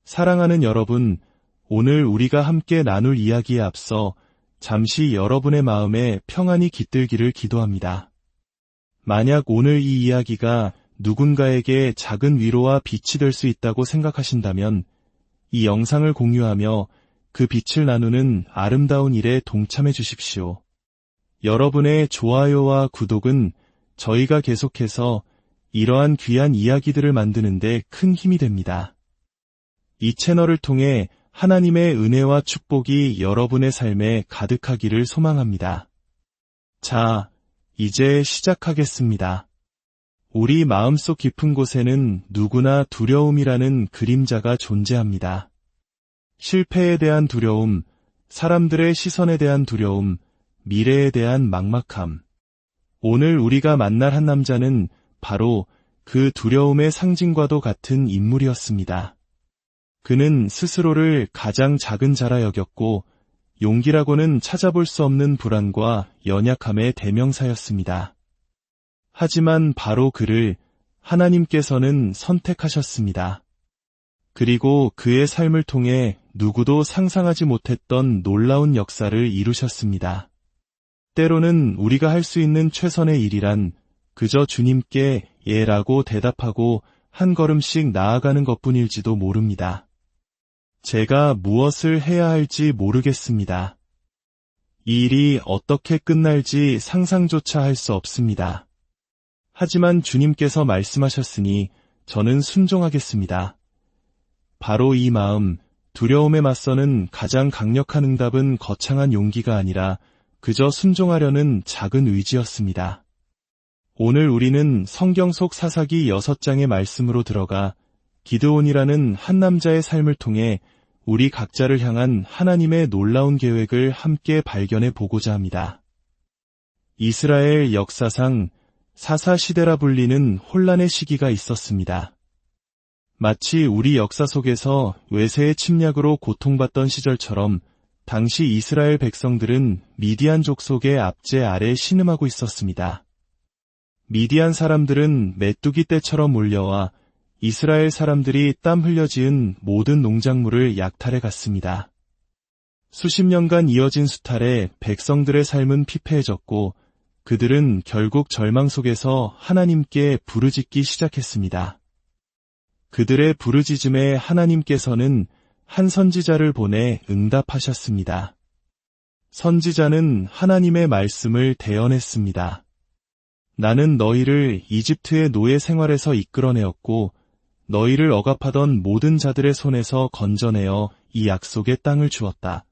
사랑하는 여러분, 오늘 우리가 함께 나눌 이야기에 앞서 잠시 여러분의 마음에 평안이 깃들기를 기도합니다. 만약 오늘 이 이야기가 누군가에게 작은 위로와 빛이 될 수 있다고 생각하신다면 이 영상을 공유하며 그 빛을 나누는 아름다운 일에 동참해 주십시오. 여러분의 좋아요와 구독은 저희가 계속해서 이러한 귀한 이야기들을 만드는 데 큰 힘이 됩니다. 이 채널을 통해 하나님의 은혜와 축복이 여러분의 삶에 가득하기를 소망합니다. 자, 이제 시작하겠습니다. 우리 마음속 깊은 곳에는 누구나 두려움이라는 그림자가 존재합니다. 실패에 대한 두려움, 사람들의 시선에 대한 두려움, 미래에 대한 막막함. 오늘 우리가 만날 한 남자는 바로 그 두려움의 상징과도 같은 인물이었습니다. 그는 스스로를 가장 작은 자라 여겼고 용기라고는 찾아볼 수 없는 불안과 연약함의 대명사였습니다. 하지만 바로 그를 하나님께서는 선택하셨습니다. 그리고 그의 삶을 통해 누구도 상상하지 못했던 놀라운 역사를 이루셨습니다. 때로는 우리가 할 수 있는 최선의 일이란 그저 주님께 예라고 대답하고 한 걸음씩 나아가는 것뿐일지도 모릅니다. 제가 무엇을 해야 할지 모르겠습니다. 이 일이 어떻게 끝날지 상상조차 할 수 없습니다. 하지만 주님께서 말씀하셨으니 저는 순종하겠습니다. 바로 이 마음, 두려움에 맞서는 가장 강력한 응답은 거창한 용기가 아니라 그저 순종하려는 작은 의지였습니다. 오늘 우리는 성경 속 사사기 6장의 말씀으로 들어가 기드온이라는 한 남자의 삶을 통해 우리 각자를 향한 하나님의 놀라운 계획을 함께 발견해 보고자 합니다. 이스라엘 역사상 사사시대라 불리는 혼란의 시기가 있었습니다. 마치 우리 역사 속에서 외세의 침략으로 고통받던 시절처럼 당시 이스라엘 백성들은 미디안 족속의 압제 아래 신음하고 있었습니다. 미디안 사람들은 메뚜기 떼처럼 몰려와 이스라엘 사람들이 땀 흘려 지은 모든 농작물을 약탈해 갔습니다. 수십 년간 이어진 수탈에 백성들의 삶은 피폐해졌고 그들은 결국 절망 속에서 하나님께 부르짖기 시작했습니다. 그들의 부르짖음에 하나님께서는 한 선지자를 보내 응답하셨습니다. 선지자는 하나님의 말씀을 대언했습니다. 나는 너희를 이집트의 노예 생활에서 이끌어내었고 너희를 억압하던 모든 자들의 손에서 건져내어 이 약속의 땅을 주었다.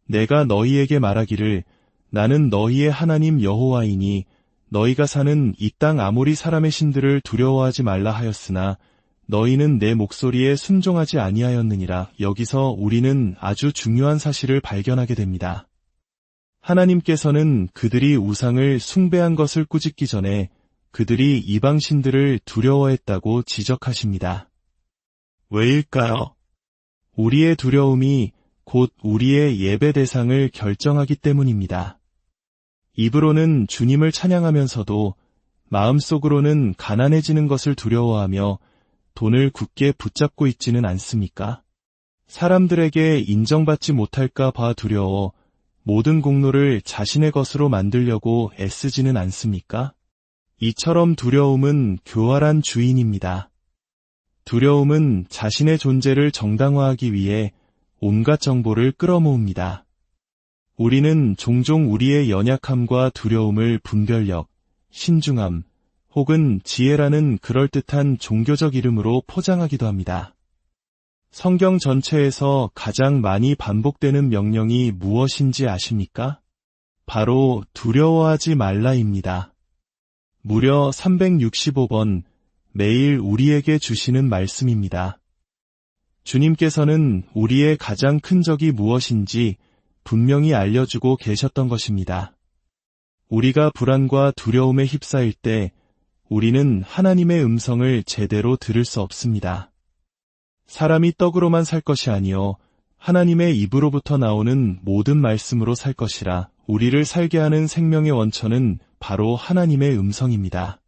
내가 너희에게 말하기를 나는 너희의 하나님 여호와이니 너희가 사는 이 땅 아모리 사람의 신들을 두려워하지 말라 하였으나 너희는 내 목소리에 순종하지 아니하였느니라. 여기서 우리는 아주 중요한 사실을 발견하게 됩니다. 하나님께서는 그들이 우상을 숭배한 것을 꾸짖기 전에 그들이 이방 신들을 두려워했다고 지적하십니다. 왜일까요? 우리의 두려움이 곧 우리의 예배 대상을 결정하기 때문입니다. 입으로는 주님을 찬양하면서도 마음속으로는 가난해지는 것을 두려워하며 돈을 굳게 붙잡고 있지는 않습니까? 사람들에게 인정받지 못할까 봐 두려워 모든 공로를 자신의 것으로 만들려고 애쓰지는 않습니까? 이처럼 두려움은 교활한 주인입니다. 두려움은 자신의 존재를 정당화하기 위해 온갖 정보를 끌어모읍니다. 우리는 종종 우리의 연약함과 두려움을 분별력, 신중함, 혹은 지혜라는 그럴듯한 종교적 이름으로 포장하기도 합니다. 성경 전체에서 가장 많이 반복되는 명령이 무엇인지 아십니까? 바로 두려워하지 말라입니다. 무려 365번 매일 우리에게 주시는 말씀입니다. 주님께서는 우리의 가장 큰 적이 무엇인지 분명히 알려주고 계셨던 것입니다. 우리가 불안과 두려움에 휩싸일 때 우리는 하나님의 음성을 제대로 들을 수 없습니다. 사람이 떡으로만 살 것이 아니요 하나님의 입으로부터 나오는 모든 말씀으로 살 것이라. 우리를 살게 하는 생명의 원천은 바로 하나님의 음성입니다.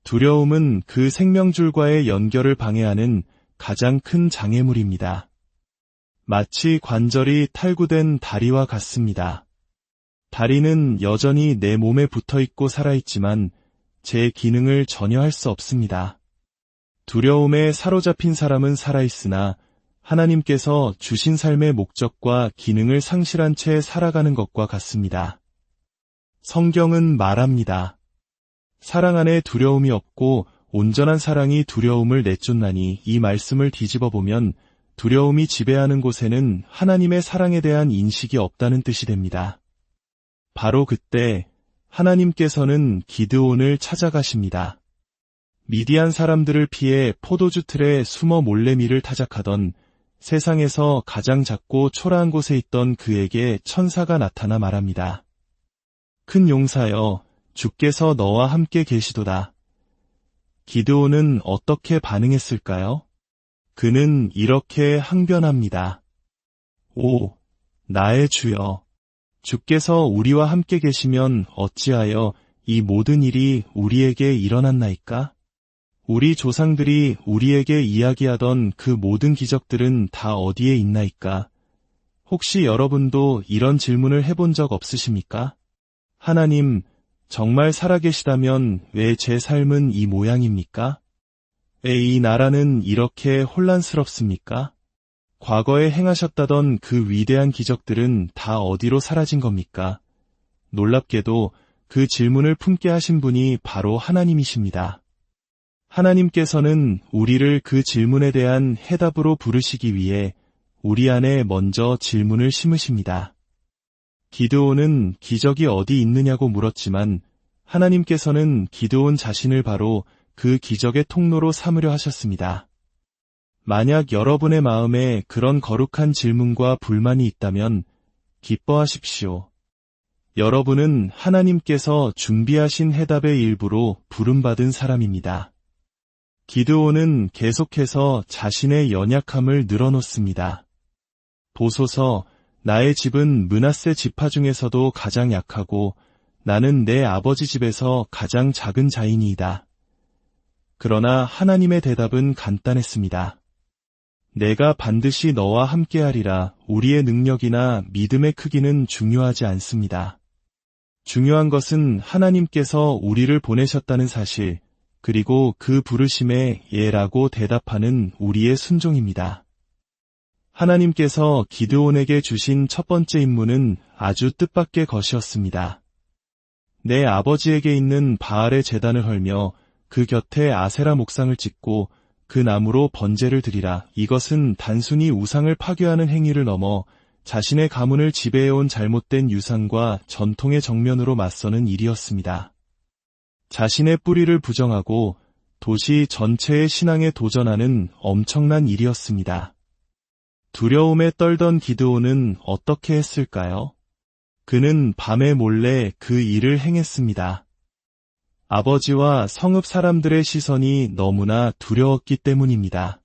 두려움은 그 생명줄과의 연결을 방해하는 가장 큰 장애물입니다. 마치 관절이 탈구된 다리와 같습니다. 다리는 여전히 내 몸에 붙어있고 살아있지만 제 기능을 전혀 할 수 없습니다. 두려움에 사로잡힌 사람은 살아있으나 하나님께서 주신 삶의 목적과 기능을 상실한 채 살아가는 것과 같습니다. 성경은 말합니다. 사랑 안에 두려움이 없고 온전한 사랑이 두려움을 내쫓나니, 이 말씀을 뒤집어 보면 두려움이 지배하는 곳에는 하나님의 사랑에 대한 인식이 없다는 뜻이 됩니다. 바로 그때 하나님께서는 기드온을 찾아가십니다. 미디안 사람들을 피해 포도주 틀에 숨어 몰래 밀을 타작하던 세상에서 가장 작고 초라한 곳에 있던 그에게 천사가 나타나 말합니다. 큰 용사여, 주께서 너와 함께 계시도다. 기드온은 어떻게 반응했을까요? 그는 이렇게 항변합니다. 오, 나의 주여, 주께서 우리와 함께 계시면 어찌하여 이 모든 일이 우리에게 일어났나이까? 우리 조상들이 우리에게 이야기하던 그 모든 기적들은 다 어디에 있나이까? 혹시 여러분도 이런 질문을 해본 적 없으십니까? 하나님, 정말 살아계시다면 왜 제 삶은 이 모양입니까? 왜 이 나라는 이렇게 혼란스럽습니까? 과거에 행하셨다던 그 위대한 기적들은 다 어디로 사라진 겁니까? 놀랍게도 그 질문을 품게 하신 분이 바로 하나님이십니다. 하나님께서는 우리를 그 질문에 대한 해답으로 부르시기 위해 우리 안에 먼저 질문을 심으십니다. 기드온은 기적이 어디 있느냐고 물었지만 하나님께서는 기드온 자신을 바로 그 기적의 통로로 삼으려 하셨습니다. 만약 여러분의 마음에 그런 거룩한 질문과 불만이 있다면 기뻐하십시오. 여러분은 하나님께서 준비하신 해답의 일부로 부름받은 사람입니다. 기드온은 계속해서 자신의 연약함을 늘어놓습니다. 보소서, 나의 집은 므낫세 지파 중에서도 가장 약하고 나는 내 아버지 집에서 가장 작은 자이니이다. 그러나 하나님의 대답은 간단했습니다. 내가 반드시 너와 함께하리라. 우리의 능력이나 믿음의 크기는 중요하지 않습니다. 중요한 것은 하나님께서 우리를 보내셨다는 사실, 그리고 그 부르심에 예라고 대답하는 우리의 순종입니다. 하나님께서 기드온에게 주신 첫 번째 임무는 아주 뜻밖의 것이었습니다. 내 아버지에게 있는 바알의 제단을 헐며 그 곁에 아세라 목상을 짓고 그 나무로 번제를 드리라. 이것은 단순히 우상을 파괴하는 행위를 넘어 자신의 가문을 지배해온 잘못된 유산과 전통의 정면으로 맞서는 일이었습니다. 자신의 뿌리를 부정하고 도시 전체의 신앙에 도전하는 엄청난 일이었습니다. 두려움에 떨던 기드온은 어떻게 했을까요? 그는 밤에 몰래 그 일을 행했습니다. 아버지와 성읍 사람들의 시선이 너무나 두려웠기 때문입니다.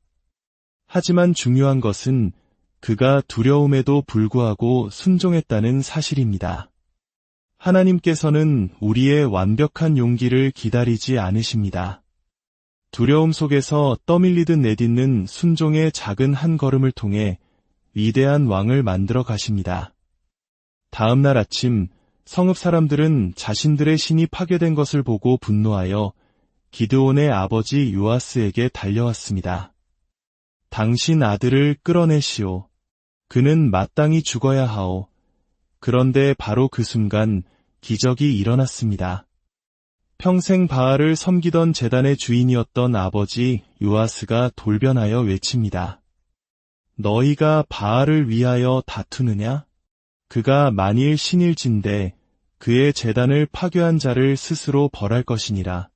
하지만 중요한 것은 그가 두려움에도 불구하고 순종했다는 사실입니다. 하나님께서는 우리의 완벽한 용기를 기다리지 않으십니다. 두려움 속에서 떠밀리듯 내딛는 순종의 작은 한 걸음을 통해 위대한 왕을 만들어 가십니다. 다음 날 아침, 성읍 사람들은 자신들의 신이 파괴된 것을 보고 분노하여 기드온의 아버지 요아스에게 달려왔습니다. 당신 아들을 끌어내시오. 그는 마땅히 죽어야 하오. 그런데 바로 그 순간 기적이 일어났습니다. 평생 바알을 섬기던 제단의 주인이었던 아버지 요아스가 돌변하여 외칩니다. 너희가 바알을 위하여 다투느냐? 그가 만일 신일진대 그의 제단을 파괴한 자를 스스로 벌할 것이니라.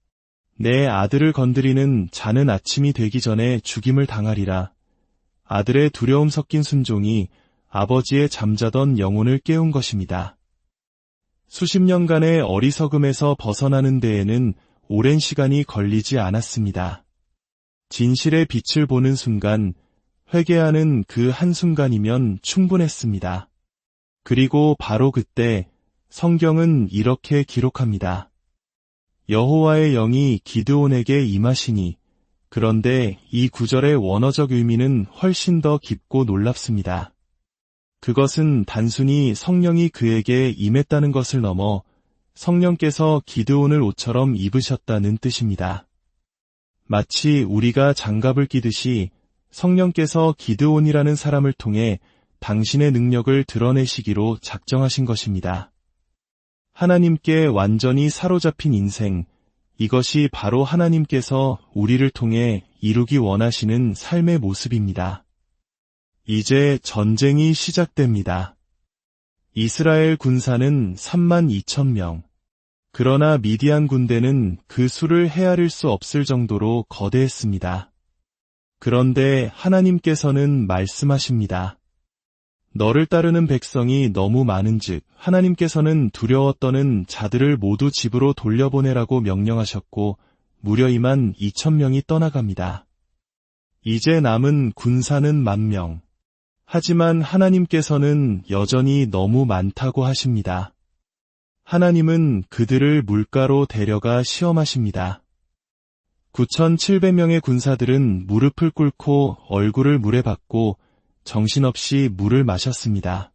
내 아들을 건드리는 자는 아침이 되기 전에 죽임을 당하리라. 아들의 두려움 섞인 순종이 아버지의 잠자던 영혼을 깨운 것입니다. 수십 년간의 어리석음에서 벗어나는 데에는 오랜 시간이 걸리지 않았습니다. 진실의 빛을 보는 순간, 회개하는 그 한순간이면 충분했습니다. 그리고 바로 그때 성경은 이렇게 기록합니다. 여호와의 영이 기드온에게 임하시니 그런데 이 구절의 원어적 의미는 훨씬 더 깊고 놀랍습니다. 그것은 단순히 성령이 그에게 임했다는 것을 넘어 성령께서 기드온을 옷처럼 입으셨다는 뜻입니다. 마치 우리가 장갑을 끼듯이 성령께서 기드온이라는 사람을 통해 당신의 능력을 드러내시기로 작정하신 것입니다. 하나님께 완전히 사로잡힌 인생, 이것이 바로 하나님께서 우리를 통해 이루기 원하시는 삶의 모습입니다. 이제 전쟁이 시작됩니다. 이스라엘 군사는 32,000명. 그러나 미디안 군대는 그 수를 헤아릴 수 없을 정도로 거대했습니다. 그런데 하나님께서는 말씀하십니다. 너를 따르는 백성이 너무 많은즉 하나님께서는 두려워 떠는 자들을 모두 집으로 돌려보내라고 명령하셨고 무려 22,000명이 떠나갑니다. 이제 남은 군사는 10,000명. 하지만 하나님께서는 여전히 너무 많다고 하십니다. 하나님은 그들을 물가로 데려가 시험하십니다. 9,700명의 군사들은 무릎을 꿇고 얼굴을 물에 박고 정신없이 물을 마셨습니다.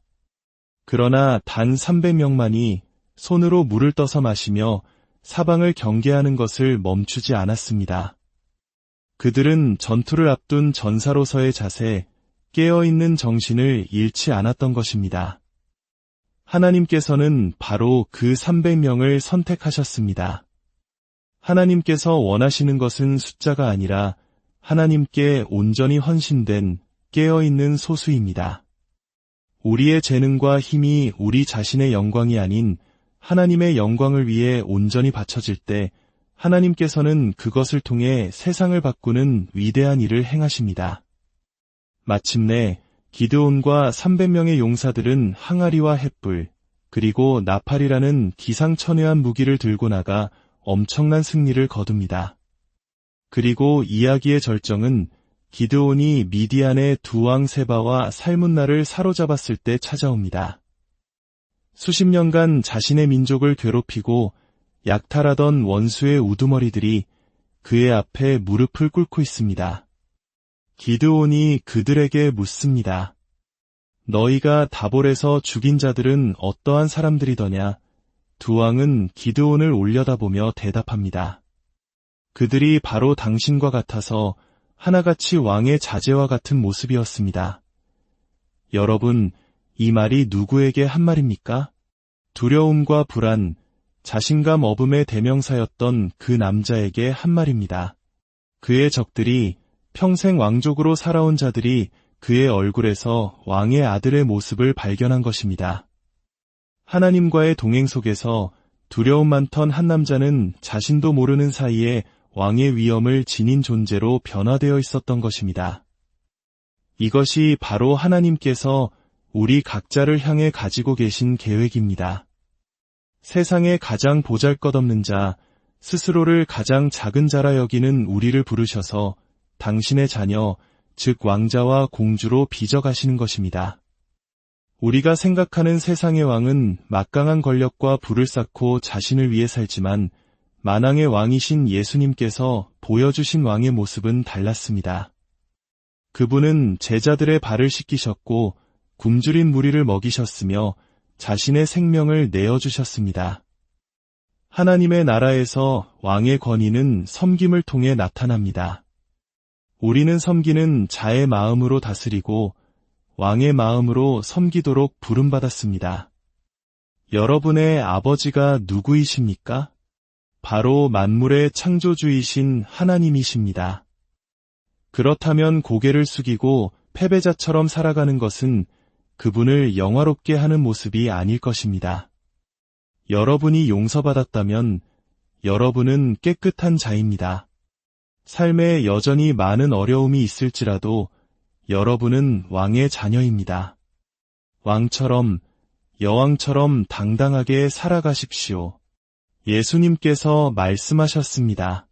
그러나 단 300명만이 손으로 물을 떠서 마시며 사방을 경계하는 것을 멈추지 않았습니다. 그들은 전투를 앞둔 전사로서의 자세, 깨어있는 정신을 잃지 않았던 것입니다. 하나님께서는 바로 그 300명을 선택하셨습니다. 하나님께서 원하시는 것은 숫자가 아니라 하나님께 온전히 헌신된 깨어있는 소수입니다. 우리의 재능과 힘이 우리 자신의 영광이 아닌 하나님의 영광을 위해 온전히 바쳐질 때 하나님께서는 그것을 통해 세상을 바꾸는 위대한 일을 행하십니다. 마침내 기드온과 300명의 용사들은 항아리와 횃불, 그리고 나팔이라는 기상천외한 무기를 들고 나가 엄청난 승리를 거둡니다. 그리고 이야기의 절정은 기드온이 미디안의 두 왕 세바와 살문나를 사로잡았을 때 찾아옵니다. 수십 년간 자신의 민족을 괴롭히고 약탈하던 원수의 우두머리들이 그의 앞에 무릎을 꿇고 있습니다. 기드온이 그들에게 묻습니다. 너희가 다볼에서 죽인 자들은 어떠한 사람들이더냐? 두 왕은 기드온을 올려다보며 대답합니다. 그들이 바로 당신과 같아서 하나같이 왕의 자제와 같은 모습이었습니다. 여러분, 이 말이 누구에게 한 말입니까? 두려움과 불안, 자신감 어음의 대명사였던 그 남자에게 한 말입니다. 그의 적들이 평생 왕족으로 살아온 자들이 그의 얼굴에서 왕의 아들의 모습을 발견한 것입니다. 하나님과의 동행 속에서 두려움 많던 한 남자는 자신도 모르는 사이에 왕의 위엄을 지닌 존재로 변화되어 있었던 것입니다. 이것이 바로 하나님께서 우리 각자를 향해 가지고 계신 계획입니다. 세상에 가장 보잘것없는 자, 스스로를 가장 작은 자라 여기는 우리를 부르셔서 당신의 자녀, 즉 왕자와 공주로 빚어가시는 것입니다. 우리가 생각하는 세상의 왕은 막강한 권력과 부를 쌓고 자신을 위해 살지만 만왕의 왕이신 예수님께서 보여주신 왕의 모습은 달랐습니다. 그분은 제자들의 발을 씻기셨고 굶주린 무리를 먹이셨으며 자신의 생명을 내어주셨습니다. 하나님의 나라에서 왕의 권위는 섬김을 통해 나타납니다. 우리는 섬기는 자의 마음으로 다스리고 왕의 마음으로 섬기도록 부름받았습니다. 여러분의 아버지가 누구이십니까? 바로 만물의 창조주이신 하나님이십니다. 그렇다면 고개를 숙이고 패배자처럼 살아가는 것은 그분을 영화롭게 하는 모습이 아닐 것입니다. 여러분이 용서받았다면 여러분은 깨끗한 자입니다. 삶에 여전히 많은 어려움이 있을지라도 여러분은 왕의 자녀입니다. 왕처럼, 여왕처럼 당당하게 살아가십시오. 예수님께서 말씀하셨습니다.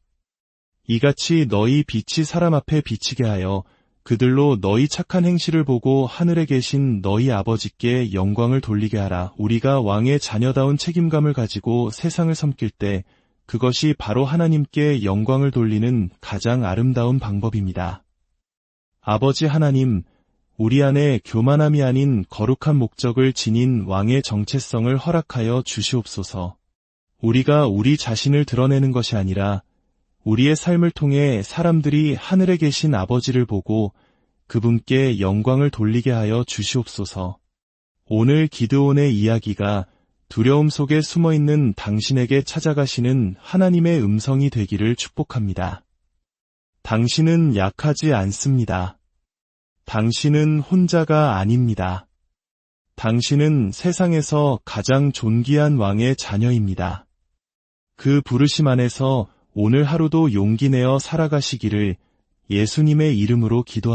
이같이 너희 빛이 사람 앞에 비치게 하여 그들로 너희 착한 행실을 보고 하늘에 계신 너희 아버지께 영광을 돌리게 하라. 우리가 왕의 자녀다운 책임감을 가지고 세상을 섬길 때 그것이 바로 하나님께 영광을 돌리는 가장 아름다운 방법입니다. 아버지 하나님, 우리 안에 교만함이 아닌 거룩한 목적을 지닌 왕의 정체성을 허락하여 주시옵소서. 우리가 우리 자신을 드러내는 것이 아니라 우리의 삶을 통해 사람들이 하늘에 계신 아버지를 보고 그분께 영광을 돌리게 하여 주시옵소서. 오늘 기드온의 이야기가 두려움 속에 숨어있는 당신에게 찾아가시는 하나님의 음성이 되기를 축복합니다. 당신은 약하지 않습니다. 당신은 혼자가 아닙니다. 당신은 세상에서 가장 존귀한 왕의 자녀입니다. 그 부르심 안에서 오늘 하루도 용기 내어 살아가시기를 예수님의 이름으로 기도합니다.